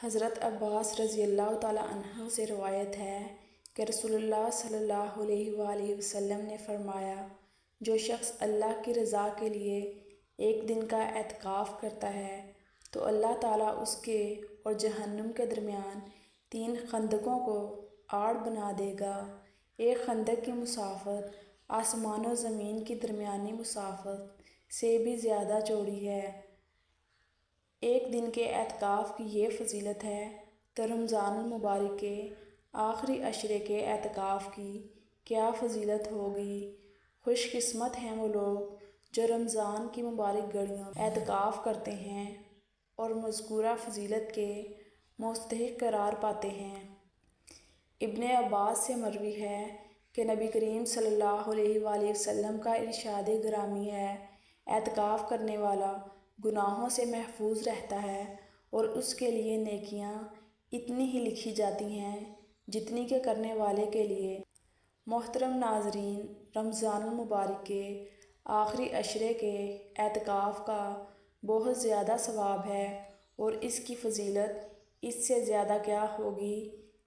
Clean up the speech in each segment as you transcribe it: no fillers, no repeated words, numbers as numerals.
حضرت عباس رضی اللہ تعالیٰ عنہ سے روایت ہے کہ رسول اللہ صلی اللہ علیہ وآلہ وسلم نے فرمایا، جو شخص اللہ کی رضا کے لیے ایک دن کا اعتکاف کرتا ہے تو اللہ تعالیٰ اس کے اور جہنم کے درمیان 3 خندقوں کو آڑ بنا دے گا۔ ایک خندق کی مسافت آسمان و زمین کی درمیانی مسافت سے بھی زیادہ چوڑی ہے۔ ایک دن کے اعتکاف کی یہ فضیلت ہے تو رمضان المبارک کے آخری عشرے کے اعتکاف کی کیا فضیلت ہوگی۔ خوش قسمت ہیں وہ لوگ جو رمضان کی مبارک گھڑیوں میں اعتکاف کرتے ہیں اور مذکورہ فضیلت کے مستحق قرار پاتے ہیں۔ ابن عباس سے مروی ہے کہ نبی کریم صلی اللہ علیہ وآلہ وسلم کا ارشاد گرامی ہے، اعتکاف کرنے والا گناہوں سے محفوظ رہتا ہے اور اس کے لیے نیکیاں اتنی ہی لکھی جاتی ہیں جتنی کہ کرنے والے کے لیے۔ محترم ناظرین، رمضان المبارک کے آخری عشرے کے اعتکاف کا بہت زیادہ ثواب ہے اور اس کی فضیلت اس سے زیادہ کیا ہوگی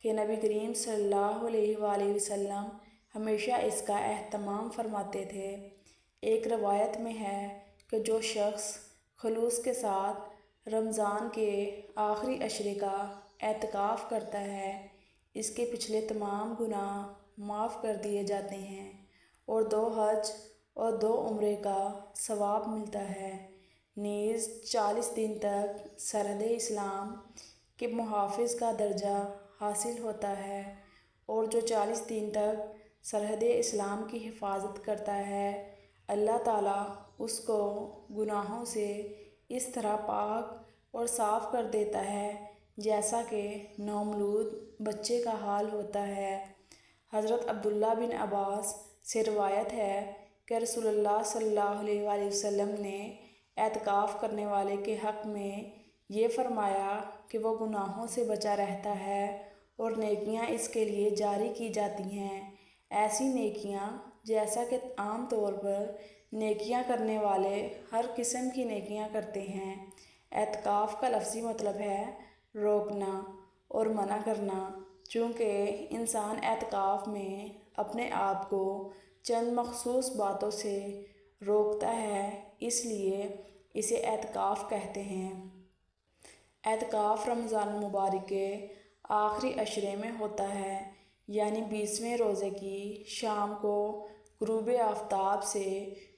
کہ نبی کریم صلی اللہ علیہ وآلہ وسلم ہمیشہ اس کا اہتمام فرماتے تھے۔ ایک روایت میں ہے کہ جو شخص خلوص کے ساتھ رمضان کے آخری عشرے کا اعتکاف کرتا ہے، اس کے پچھلے تمام گناہ معاف کر دیے جاتے ہیں اور 2 حج اور 2 عمرے کا ثواب ملتا ہے۔ نیز 40 دن تک سرحد اسلام کے محافظ کا درجہ حاصل ہوتا ہے، اور جو 40 دن تک سرحد اسلام کی حفاظت کرتا ہے، اللہ تعالیٰ اس کو گناہوں سے اس طرح پاک اور صاف کر دیتا ہے جیسا کہ نومولود بچے کا حال ہوتا ہے۔ حضرت عبداللہ بن عباس سے روایت ہے کہ رسول اللہ صلی اللہ علیہ وآلہ وسلم نے اعتکاف کرنے والے کے حق میں یہ فرمایا کہ وہ گناہوں سے بچا رہتا ہے اور نیکیاں اس کے لیے جاری کی جاتی ہیں، ایسی نیکیاں جیسا کہ عام طور پر نیکیاں کرنے والے ہر قسم کی نیکیاں کرتے ہیں۔ اعتکاف کا لفظی مطلب ہے روکنا اور منع کرنا۔ چونکہ انسان اعتکاف میں اپنے آپ کو چند مخصوص باتوں سے روکتا ہے، اس لیے اسے اعتکاف کہتے ہیں۔ اعتکاف رمضان المبارک کے آخری عشرے میں ہوتا ہے، یعنی 20ویں روزے کی شام کو غروب آفتاب سے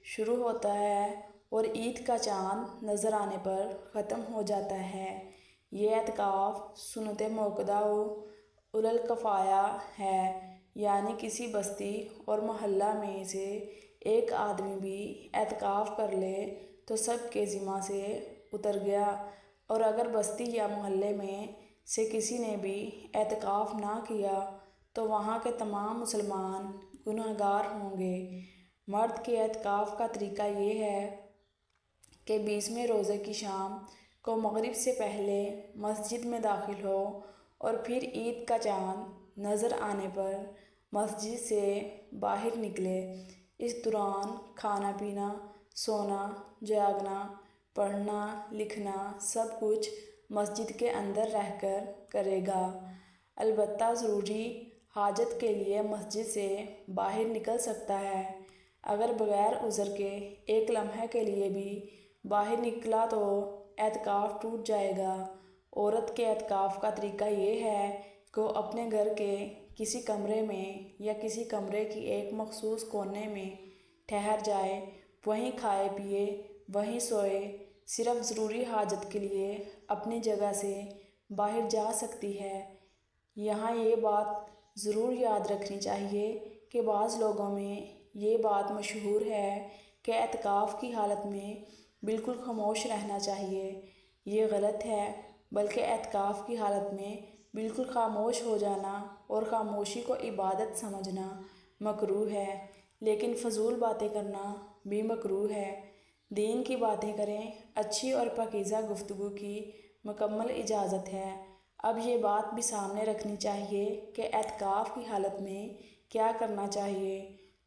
شروع ہوتا ہے اور عید کا چاند نظر آنے پر ختم ہو جاتا ہے۔ یہ اعتکاف سنت موقدہ و اولی الکفایہ ہے، یعنی کسی بستی اور محلہ میں سے ایک آدمی بھی اعتکاف کر لے تو سب کے ذمہ سے اتر گیا، اور اگر بستی یا محلے میں سے کسی نے بھی اعتکاف نہ کیا تو وہاں کے تمام مسلمان گنہگار ہوں گے۔ مرد کے اعتکاف کا طریقہ یہ ہے کہ 20ویں روزے کی شام کو مغرب سے پہلے مسجد میں داخل ہو اور پھر عید کا چاند نظر آنے پر مسجد سے باہر نکلے۔ اس دوران کھانا پینا، سونا، جاگنا، پڑھنا لکھنا سب کچھ مسجد کے اندر رہ کر کرے گا۔ البتہ ضروری حاجت کے لیے مسجد سے باہر نکل سکتا ہے۔ اگر بغیر عذر کے ایک لمحے کے لیے بھی باہر نکلا تو اعتکاف ٹوٹ جائے گا۔ عورت کے اعتکاف کا طریقہ یہ ہے کہ وہ اپنے گھر کے کسی کمرے میں یا کسی کمرے کی ایک مخصوص کونے میں ٹھہر جائے، وہیں کھائے پیے، وہیں سوئے، صرف ضروری حاجت کے لیے اپنی جگہ سے باہر جا سکتی ہے۔ یہاں یہ بات ضرور یاد رکھنی چاہیے کہ بعض لوگوں میں یہ بات مشہور ہے کہ اعتکاف کی حالت میں بالکل خاموش رہنا چاہیے۔ یہ غلط ہے، بلکہ اعتکاف کی حالت میں بالکل خاموش ہو جانا اور خاموشی کو عبادت سمجھنا مکروہ ہے، لیکن فضول باتیں کرنا بھی مکروہ ہے۔ دین کی باتیں کریں، اچھی اور پاکیزہ گفتگو کی مکمل اجازت ہے۔ اب یہ بات بھی سامنے رکھنی چاہیے کہ اعتکاف کی حالت میں کیا کرنا چاہیے،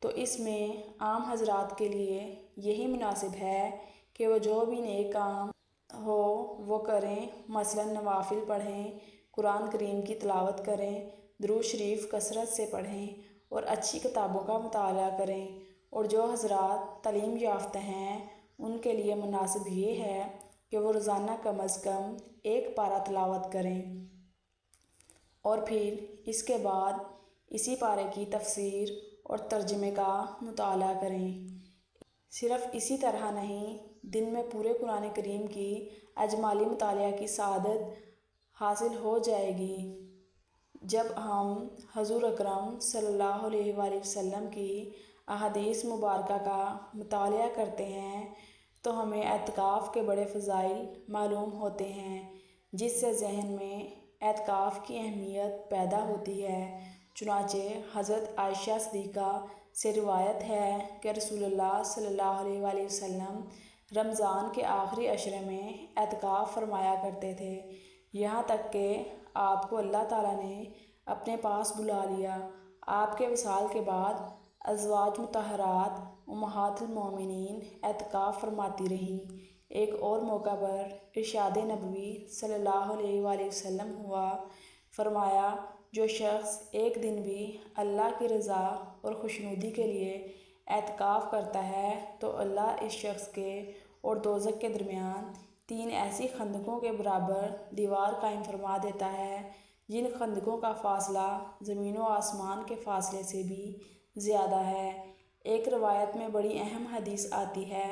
تو اس میں عام حضرات کے لیے یہی مناسب ہے کہ وہ جو بھی نیک کام ہو وہ کریں، مثلاً نوافل پڑھیں، قرآن کریم کی تلاوت کریں، درود شریف کثرت سے پڑھیں اور اچھی کتابوں کا مطالعہ کریں۔ اور جو حضرات تعلیم یافتہ ہیں ان کے لیے مناسب یہ ہے کہ وہ روزانہ کم از کم 1 پارہ تلاوت کریں اور پھر اس کے بعد اسی پارے کی تفسیر اور ترجمے کا مطالعہ کریں۔ صرف اسی طرح نہیں، دن میں پورے قرآن کریم کی اجمالی مطالعہ کی سعادت حاصل ہو جائے گی۔ جب ہم حضور اکرم صلی اللہ علیہ وآلہ وسلم کی احادیث مبارکہ کا مطالعہ کرتے ہیں تو ہمیں اعتکاف کے بڑے فضائل معلوم ہوتے ہیں، جس سے ذہن میں اعتکاف کی اہمیت پیدا ہوتی ہے۔ چنانچہ حضرت عائشہ صدیقہ سے روایت ہے کہ رسول اللہ صلی اللہ علیہ وآلہ وسلم رمضان کے آخری عشرے میں اعتکاف فرمایا کرتے تھے، یہاں تک کہ آپ کو اللہ تعالیٰ نے اپنے پاس بلا لیا۔ آپ کے وصال کے بعد ازواج مطہرات امہات المومنین اعتکاف فرماتی رہیں۔ ایک اور موقع پر ارشاد نبوی صلی اللہ علیہ وآلہ وسلم ہوا، فرمایا جو شخص ایک دن بھی اللہ کی رضا اور خوشنودی کے لیے اعتکاف کرتا ہے تو اللہ اس شخص کے اور دوزخ کے درمیان 3 ایسی خندقوں کے برابر دیوار قائم فرما دیتا ہے جن خندقوں کا فاصلہ زمین و آسمان کے فاصلے سے بھی زیادہ ہے۔ ایک روایت میں بڑی اہم حدیث آتی ہے،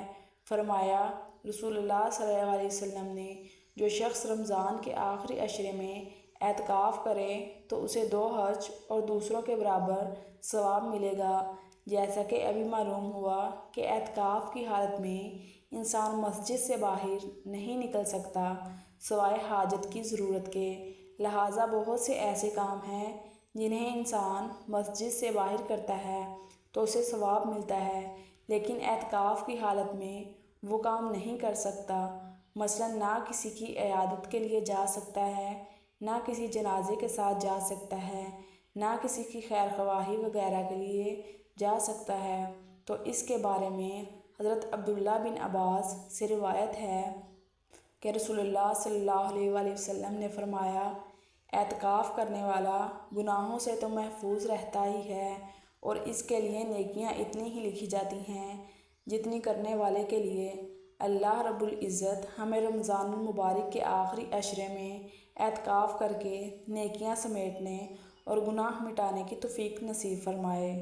فرمایا رسول اللہ صلی اللہ علیہ وسلم نے جو شخص رمضان کے آخری عشرے میں اعتکاف کرے تو اسے 2 حج اور دوسروں کے برابر ثواب ملے گا۔ جیسا کہ ابھی معلوم ہوا کہ اعتکاف کی حالت میں انسان مسجد سے باہر نہیں نکل سکتا سوائے حاجت کی ضرورت کے، لہٰذا بہت سے ایسے کام ہیں جنہیں انسان مسجد سے باہر کرتا ہے تو اسے ثواب ملتا ہے، لیکن اعتکاف کی حالت میں وہ کام نہیں کر سکتا۔ مثلاً نہ کسی کی عیادت کے لیے جا سکتا ہے، نہ کسی جنازے کے ساتھ جا سکتا ہے، نہ کسی کی خیر خواہی وغیرہ کے لیے جا سکتا ہے۔ تو اس کے بارے میں حضرت عبداللہ بن عباس سے روایت ہے کہ رسول اللہ صلی اللہ علیہ وآلہ وسلم نے فرمایا اعتکاف کرنے والا گناہوں سے تو محفوظ رہتا ہی ہے اور اس کے لیے نیکیاں اتنی ہی لکھی جاتی ہیں جتنی کرنے والے کے لیے۔ اللہ رب العزت ہمیں رمضان المبارک کے آخری عشرے میں اعتکاف کر کے نیکیاں سمیٹنے اور گناہ مٹانے کی توفیق نصیب فرمائے۔